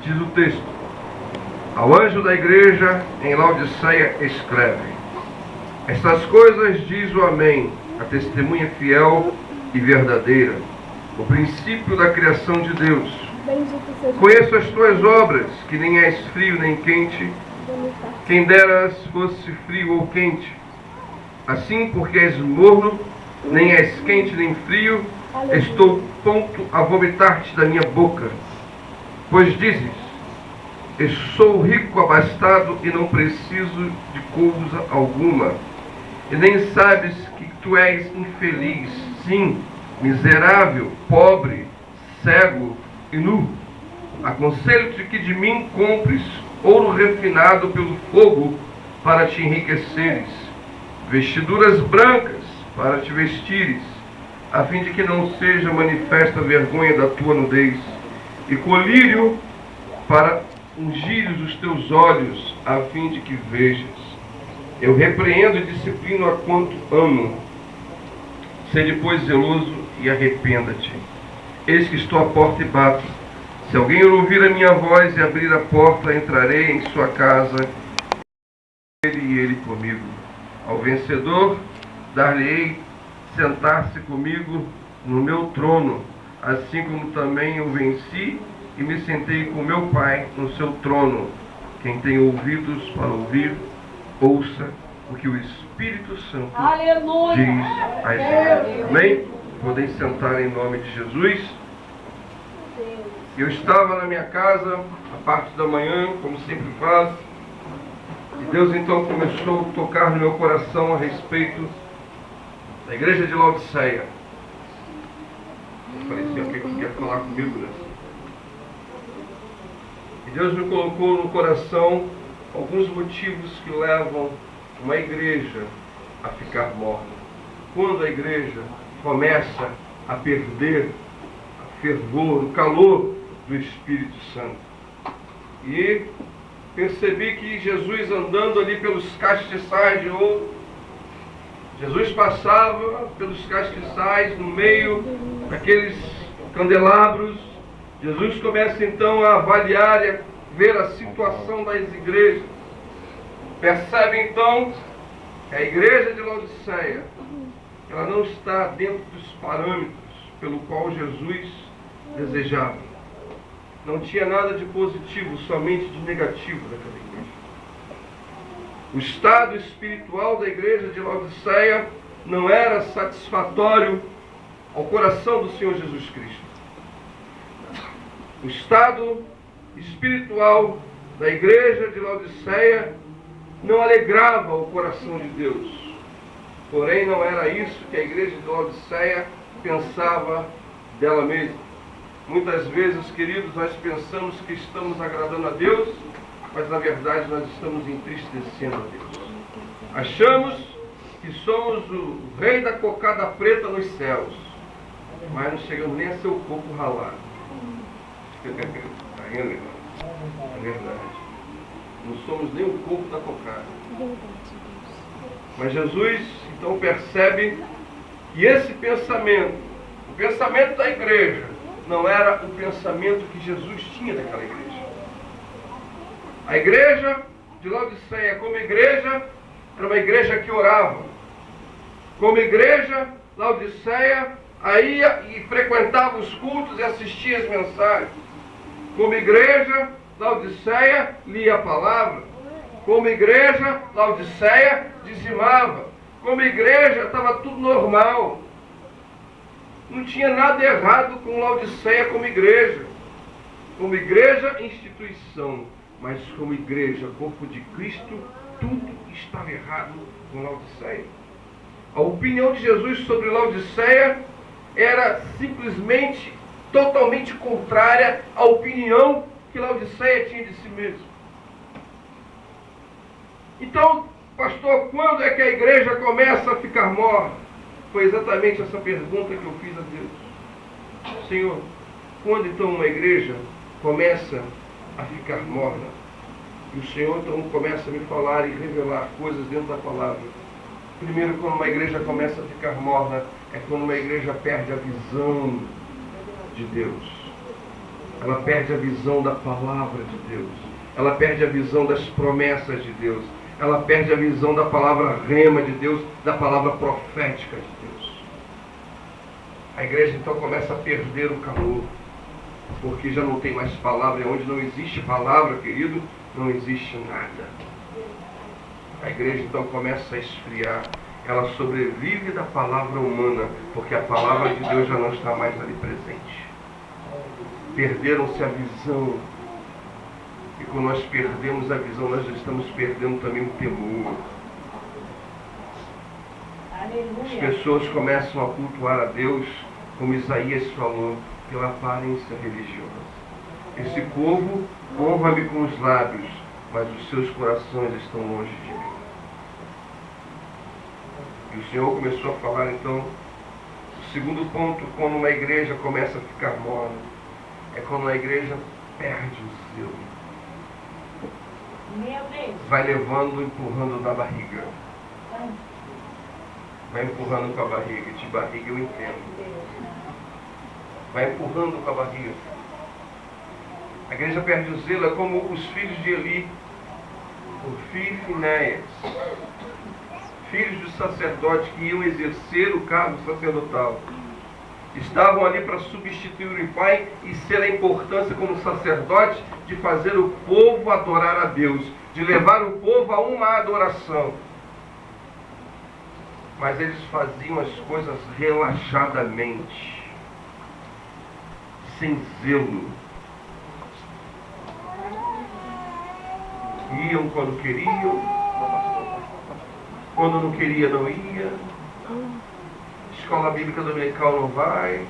Diz o texto: ao anjo da igreja em Laodiceia escreve: estas coisas diz o Amém, a testemunha fiel e verdadeira, o princípio da criação de Deus. Conheço as tuas obras, que nem és frio nem quente. Quem dera fosse frio ou quente. Assim, porque és morno, nem és quente nem frio, estou pronto a vomitar-te da minha boca. Pois dizes: eu sou rico, abastado e não preciso de coisa alguma. E nem sabes que tu és infeliz, sim, miserável, pobre, cego e nu. Aconselho-te que de mim compres ouro refinado pelo fogo para te enriqueceres, vestiduras brancas para te vestires, a fim de que não seja manifesta a vergonha da tua nudez, e colírio para ungires os teus olhos, a fim de que vejas. Eu repreendo e disciplino a quanto amo. Sede, pois, zeloso e arrependa-te. Eis que estou à porta e bato. Se alguém ouvir a minha voz e abrir a porta, entrarei em sua casa, ele e ele comigo. Ao vencedor, dar-lhe-ei sentar-se comigo no meu trono, assim como também eu venci e me sentei com meu Pai no seu trono. Quem tem ouvidos para ouvir, ouça o que o Espírito Santo diz às igrejas. Amém? Podem sentar em nome de Jesus. Eu estava na minha casa, a parte da manhã, como sempre faço, e Deus então começou a tocar no meu coração a respeito da igreja de Laodiceia. Eu falei assim: o que quer falar comigo, né? E Deus me colocou no coração alguns motivos que levam uma igreja a ficar morta. Quando a igreja começa a perder o fervor, o calor do Espírito Santo. E percebi que Jesus andando ali pelos castiçais de ouro, Jesus passava pelos castiçais no meio daqueles candelabros. Jesus começa então a avaliar e a ver a situação das igrejas. Percebe então que a igreja de Laodiceia, ela não está dentro dos parâmetros pelo qual Jesus desejava. Não tinha nada de positivo, somente de negativo daquela igreja. O estado espiritual da igreja de Laodiceia não era satisfatório ao coração do Senhor Jesus Cristo. O estado espiritual da igreja de Laodiceia não alegrava o coração de Deus. Porém, não era isso que a igreja de Laodiceia pensava dela mesma. Muitas vezes, queridos, nós pensamos que estamos agradando a Deus, mas na verdade nós estamos entristecendo a Deus. Achamos que somos o rei da cocada preta nos céus, mas não chegamos nem a ser o coco ralado. Está rindo, irmão? É verdade. Não somos nem o coco da cocada. Mas Jesus então percebe que esse pensamento, o pensamento da igreja, não era o pensamento que Jesus tinha daquela igreja. A igreja de Laodiceia, como igreja, era uma igreja que orava. Como igreja, Laodiceia ia e frequentava os cultos e assistia às mensagens. Como igreja, Laodiceia lia a palavra. Como igreja, Laodiceia dizimava. Como igreja, estava tudo normal. Não tinha nada errado com Laodiceia como igreja. Como igreja, instituição. Mas como igreja, corpo de Cristo, tudo estava errado com Laodiceia. A opinião de Jesus sobre Laodiceia era simplesmente, totalmente contrária à opinião que Laodiceia tinha de si mesmo. Então, pastor, quando é que a igreja começa a ficar morta? Foi exatamente essa pergunta que eu fiz a Deus. Senhor, quando então uma igreja começa a ficar morna? E o Senhor então começa a me falar e revelar coisas dentro da palavra. Primeiro, quando uma igreja começa a ficar morna, é quando uma igreja perde a visão de Deus. ela perde a visão da palavra de Deus, ela perde a visão das promessas de Deus, ela perde a visão da palavra rema de Deus, da palavra profética de Deus. A igreja então começa a perder o calor, porque já não tem mais palavra, e onde não existe palavra, querido, não existe nada. A igreja então começa a esfriar, ela sobrevive da palavra humana, porque a palavra de Deus já não está mais ali presente. Perderam-se a visão, e quando nós perdemos a visão, nós estamos perdendo também o temor. As pessoas começam a cultuar a Deus, como Isaías falou, pela aparência religiosa. Esse povo honra-me com os lábios, mas os seus corações estão longe de mim. E o Senhor começou a falar então, o segundo ponto, quando uma igreja começa a ficar morna, é quando a igreja perde o zelo. Vai levando, empurrando da barriga. Vai empurrando com a barriga. De barriga eu entendo. Vai empurrando com a barriga. A igreja perde o zelo, é como os filhos de Eli, Ofni e Finéias, filhos do sacerdote que iam exercer o cargo sacerdotal. Estavam ali para substituir o pai e ser a importância como sacerdote de fazer o povo adorar a Deus, de levar o povo a uma adoração. Mas eles faziam as coisas relaxadamente, sem zelo. Iam quando queriam, quando não queria não ia. Escola bíblica dominical não vai.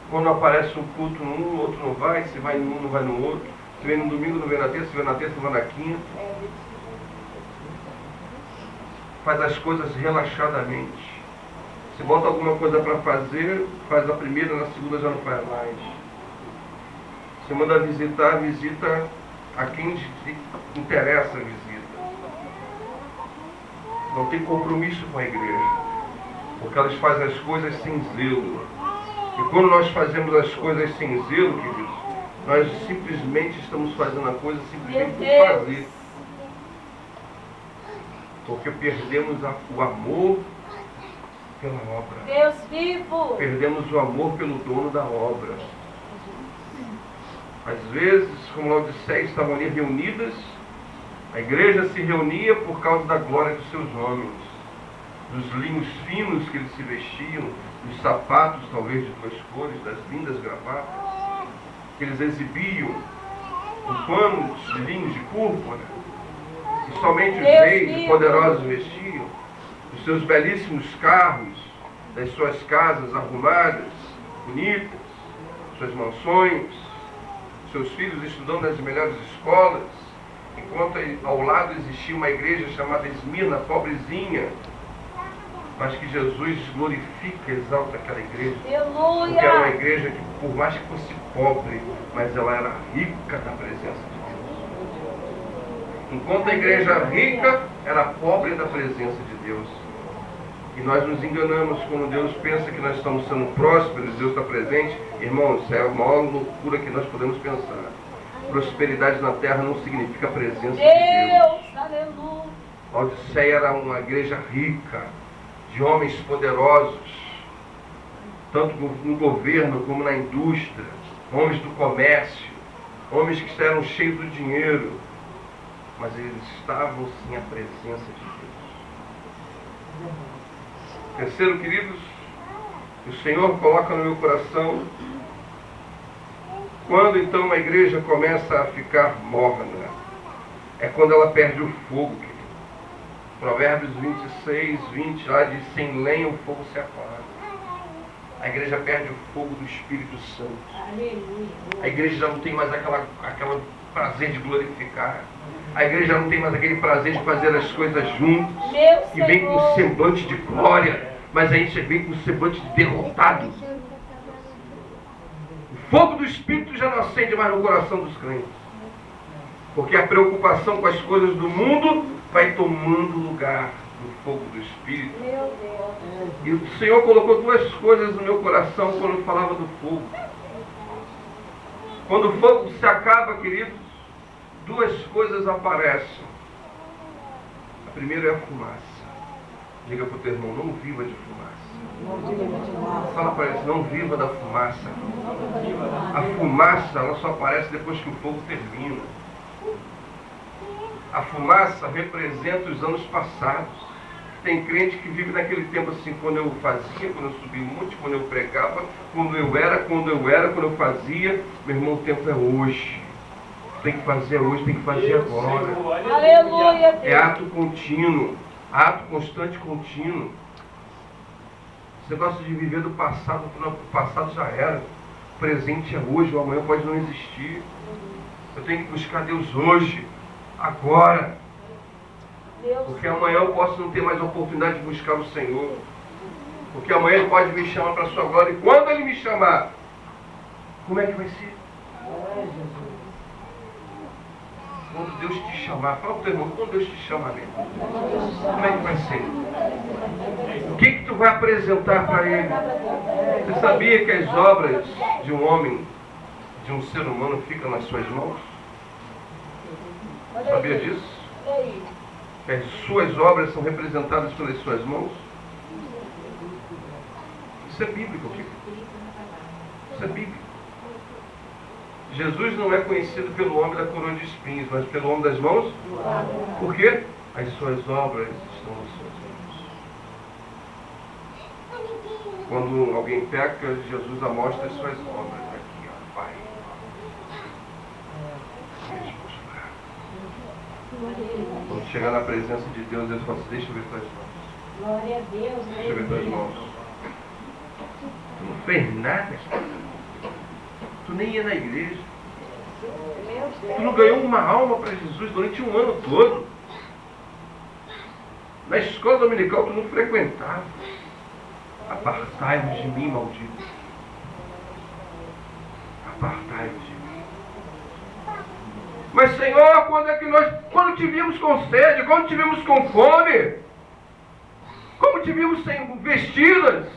Quando aparece um culto num, outro não vai. Se vai num, não vai no outro. Se vem no domingo, não vem na terça. Se vem na terça, não vai na quinta. Faz as coisas relaxadamente. Se bota alguma coisa para fazer, faz a primeira, na segunda já não faz mais. Se manda visitar, visita a quem interessa a visita. Não tem compromisso com a igreja, porque elas fazem as coisas sem zelo. E quando nós fazemos as coisas sem zelo, queridos, nós simplesmente estamos fazendo a coisa simplesmente por fazer. Porque perdemos o amor pela obra. Deus vivo! Perdemos o amor pelo dono da obra. Às vezes, como Laodiceia estavam ali reunidas, a igreja se reunia por causa da glória dos seus homens, dos linhos finos que eles se vestiam, dos sapatos, talvez de duas cores, das lindas gravatas, que eles exibiam, com panos de linhos de púrpura, e somente os reis e poderosos vestiam, os seus belíssimos carros, das suas casas arrumadas, bonitas, suas mansões, seus filhos estudando nas melhores escolas, enquanto ao lado existia uma igreja chamada Esmirna, pobrezinha, mas que Jesus glorifica, exalta aquela igreja. Aleluia! Porque era uma igreja que, por mais que fosse pobre, mas ela era rica da presença de Deus. Enquanto a igreja rica era pobre da presença de Deus. E nós nos enganamos quando Deus pensa que nós estamos sendo prósperos, Deus está presente. Irmãos, é a maior loucura que nós podemos pensar. Prosperidade na terra não significa presença de Deus. Aleluia! Laodiceia era uma igreja rica, de homens poderosos, tanto no governo como na indústria, homens do comércio, homens que eram cheios do dinheiro, mas eles estavam sem a presença de Deus. Terceiro, queridos, o Senhor coloca no meu coração, quando então a igreja começa a ficar morna, é quando ela perde o fogo, querido. Provérbios 26, 20, lá diz, sem lenha o fogo se apaga. A igreja perde o fogo do Espírito Santo. A igreja já não tem mais aquela prazer de glorificar. A igreja não tem mais aquele prazer de fazer as coisas juntos. E vem com um semblante de glória, mas a gente vem com um semblante de derrotado. O fogo do Espírito já não acende mais no coração dos crentes. Porque a preocupação com as coisas do mundo vai tomando lugar do fogo do Espírito. E o Senhor colocou duas coisas no meu coração quando eu falava do fogo. Quando o fogo se acaba, queridos, duas coisas aparecem. A primeira é a fumaça. Diga para o teu irmão, não viva de fumaça. Fala para ele, não viva da fumaça. A fumaça, ela só aparece depois que o fogo termina. A fumaça representa os anos passados. Tem crente que vive naquele tempo assim, quando eu fazia, quando eu subia o monte, quando eu pregava, quando eu fazia. Meu irmão, o tempo é hoje. Tem que fazer hoje, tem que fazer agora. Aleluia. É ato contínuo, ato constante contínuo. Esse negócio de viver do passado, o passado já era. O presente é hoje, o amanhã pode não existir. Eu tenho que buscar Deus hoje, agora. Porque amanhã eu posso não ter mais a oportunidade de buscar o Senhor. Porque amanhã Ele pode me chamar para a sua glória. E quando Ele me chamar, como é que vai ser? Quando Deus te chamar, fala para o teu irmão, quando Deus te chamar mesmo, como é que vai ser? O que tu vai apresentar para Ele? Você sabia que as obras de um homem, de um ser humano, ficam nas suas mãos? Sabia disso? Que as suas obras são representadas pelas suas mãos? Isso é bíblico, querido. Isso é bíblico. Jesus não é conhecido pelo homem da coroa de espinhos, mas pelo homem das mãos. Por quê? As suas obras estão nas suas mãos. Quando alguém peca, Jesus amostra as suas obras. Aqui, ó, Pai. Quando chegar na presença de Deus, Ele fala assim, deixa eu ver tuas mãos. Glória a Deus. Deixa eu ver tuas mãos. Tu não fez nada. Tu nem ia na igreja. Tu não ganhou uma alma para Jesus durante um ano todo. Na escola dominical tu não frequentava. Apartai-vos de mim, maldito. Apartai-vos de mim. Mas Senhor, quando te vimos com sede, quando te vimos com fome, como te vimos sem vestidas,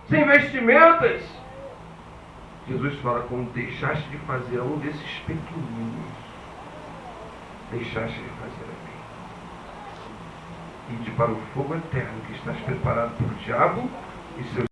sem vestimentas, Jesus fala, quando deixaste de fazer a um desses pequeninos, deixaste de fazer a mim. Ide para o fogo eterno que estás preparado para o diabo e seus